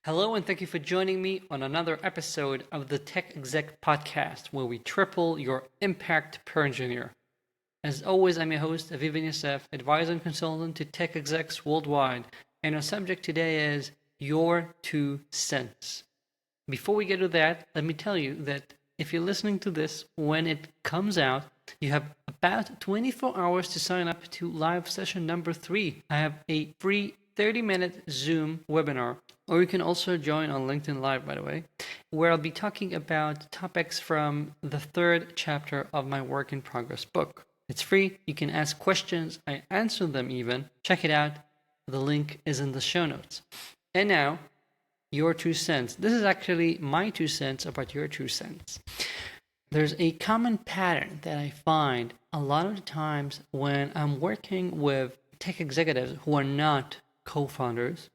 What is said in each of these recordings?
Hello, and thank you for joining me on another episode of the Tech Exec podcast, where we triple your impact per engineer. As always, I'm your host, Aviv Ben-Yosef, advisor and consultant to tech execs worldwide, and our subject today is your 2 cents. Before we get to that, let me tell you that if you're listening to this when it comes out, you have about 24 hours to sign up to live session number 3. I have a free 30-minute Zoom webinar, or you can also join on LinkedIn Live, by the way, where I'll be talking about topics from the 3rd chapter of my work in progress book. It's free. You can ask questions. I answer them even. Check it out. The link is in the show notes. And now, your 2 cents. This is actually my 2 cents about your 2 cents. There's a common pattern that I find a lot of the times when I'm working with tech executives who are not co-founders,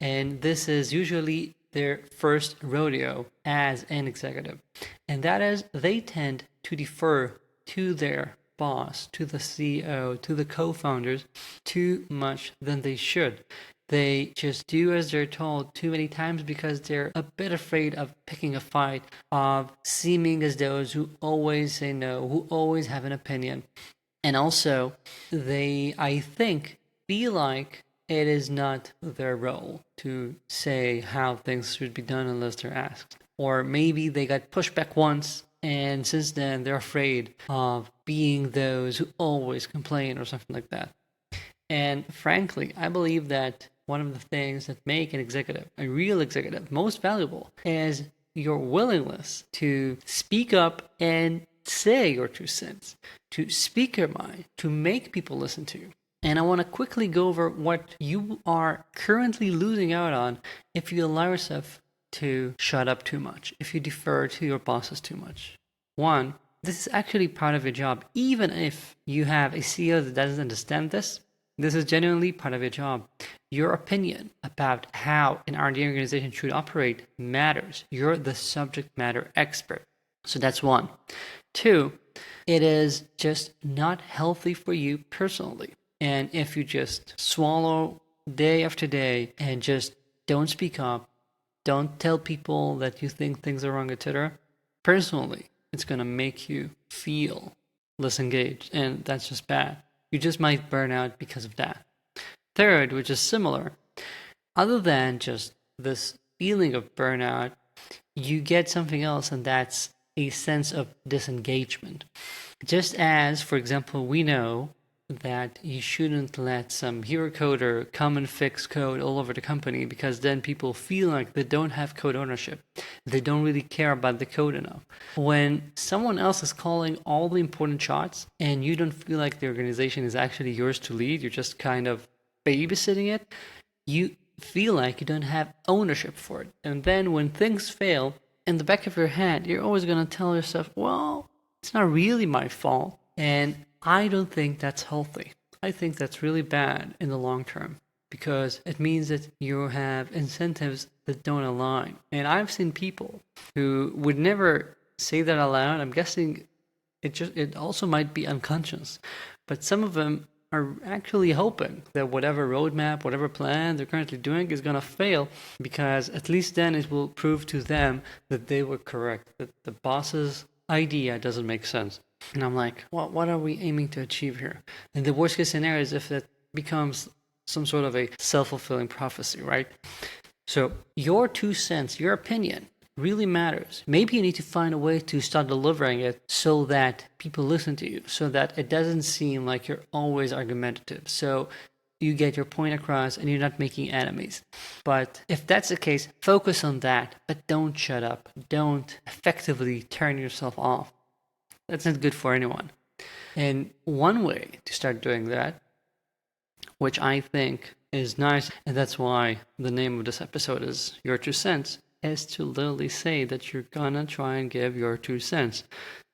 and this is usually their first rodeo as an executive, and that is they tend to defer to their boss, to the CEO, to the co-founders too much than they should. They just do as they're told too many times because they're a bit afraid of picking a fight, of seeming as those who always say no, who always have an opinion. And also, they, I think, feel like it is not their role to say how things should be done unless they're asked. Or maybe they got pushed back once, and since then they're afraid of being those who always complain or something like that. And frankly, I believe that one of the things that make an executive, a real executive, most valuable is your willingness to speak up and say your 2 cents, to speak your mind, to make people listen to you. And I want to quickly go over what you are currently losing out on if you allow yourself to shut up too much, if you defer to your bosses too much. One, this is actually part of your job. Even if you have a CEO that doesn't understand this, this is genuinely part of your job. Your opinion about how an R&D organization should operate matters. You're the subject matter expert. So that's one. Two, it is just not healthy for you personally. And if you just swallow day after day and just don't speak up, don't tell people that you think things are wrong, etc., personally, it's going to make you feel less engaged. And that's just bad. You just might burn out because of that. Third, which is similar, other than just this feeling of burnout, you get something else, and that's a sense of disengagement. Just as, for example, we know that you shouldn't let some hero coder come and fix code all over the company, because then people feel like they don't have code ownership. They don't really care about the code enough. When someone else is calling all the important shots and you don't feel like the organization is actually yours to lead, you're just kind of babysitting it, you feel like you don't have ownership for it. And then when things fail, in the back of your head, you're always going to tell yourself, well, it's not really my fault. And I don't think that's healthy. I think that's really bad in the long term, because it means that you have incentives that don't align. And I've seen people who would never say that aloud. I'm guessing it also might be unconscious, but some of them are actually hoping that whatever roadmap, whatever plan they're currently doing is going to fail, because at least then it will prove to them that they were correct, that the boss's idea doesn't make sense. And I'm like, what are we aiming to achieve here? And the worst case scenario is if that becomes some sort of a self-fulfilling prophecy, right? So your 2 cents, your opinion really matters. Maybe you need to find a way to start delivering it so that people listen to you, so that it doesn't seem like you're always argumentative. So you get your point across and you're not making enemies. But if that's the case, focus on that, but don't shut up. Don't effectively turn yourself off. That's not good for anyone. And one way to start doing that, which I think is nice, and that's why the name of this episode is Your 2 Cents, is to literally say that you're gonna try and give your 2 cents.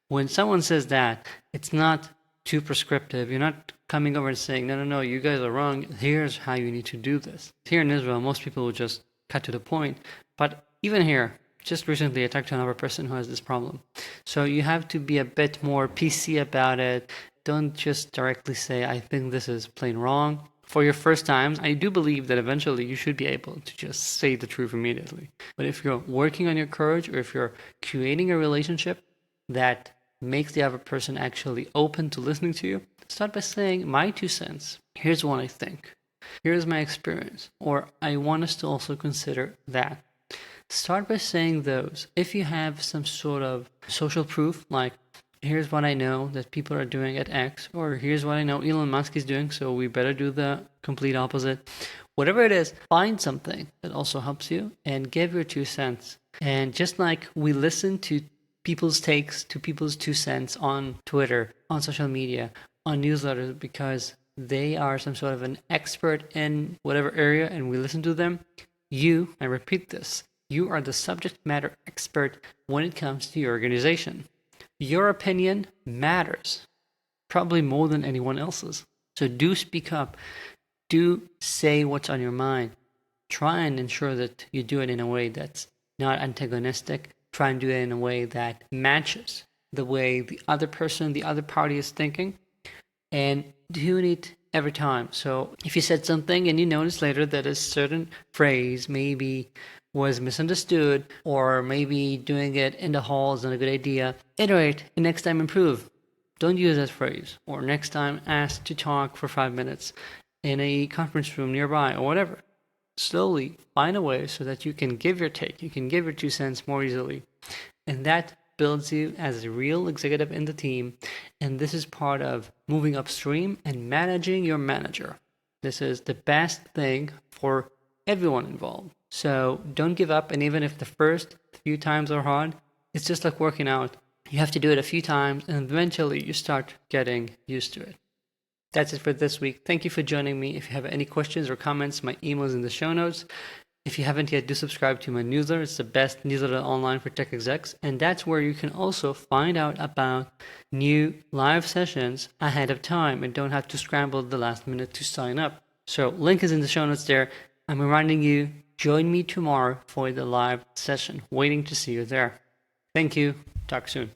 When someone says that, it's not too prescriptive. You're not coming over and saying, no, you guys are wrong. Here's how you need to do this. Here in Israel, most people will just cut to the point. But even here, just recently I talked to another person who has this problem. So you have to be a bit more PC about it. don't just directly say, I think this is plain wrong. For your first times, I do believe that eventually you should be able to just say the truth immediately. But if you're working on your courage, or if you're creating a relationship that makes the other person actually open to listening to you, start by saying, my 2 cents. Here's what I think. Here's my experience. Or I want us to also consider that. Start by saying those. If you have some sort of social proof, like, here's what I know that people are doing at X, or here's what I know Elon Musk is doing, so we better do the complete opposite. Whatever it is, find something that also helps you and give your 2 cents. And just like we listen to people's takes, to people's 2 cents on Twitter, on social media, on newsletters, because they are some sort of an expert in whatever area and we listen to them, you, I repeat this, you are the subject matter expert when it comes to your organization. Your opinion matters, probably more than anyone else's. So do speak up. Do say what's on your mind. Try and ensure that you do it in a way that's not antagonistic. Try and do it in a way that matches the way the other person, the other party is thinking. And do it every time. So if you said something and you notice later that a certain phrase maybe was misunderstood, or maybe doing it in the hall is not a good idea, iterate and next time improve. Don't use that phrase. Or next time ask to talk for 5 minutes in a conference room nearby or whatever. Slowly find a way so that you can give your take, you can give your 2 cents more easily. And that builds you as a real executive in the team. And this is part of moving upstream and managing your manager. This is the best thing for everyone involved. So don't give up. And even if the first few times are hard, it's just like working out. You have to do it a few times and eventually you start getting used to it. That's it for this week. Thank you for joining me. If you have any questions or comments, my email is in the show notes. If you haven't yet, do subscribe to my newsletter. It's the best newsletter online for tech execs. And that's where you can also find out about new live sessions ahead of time and don't have to scramble at the last minute to sign up. So link is in the show notes there. I'm reminding you, join me tomorrow for the live session. Waiting to see you there. Thank you. Talk soon.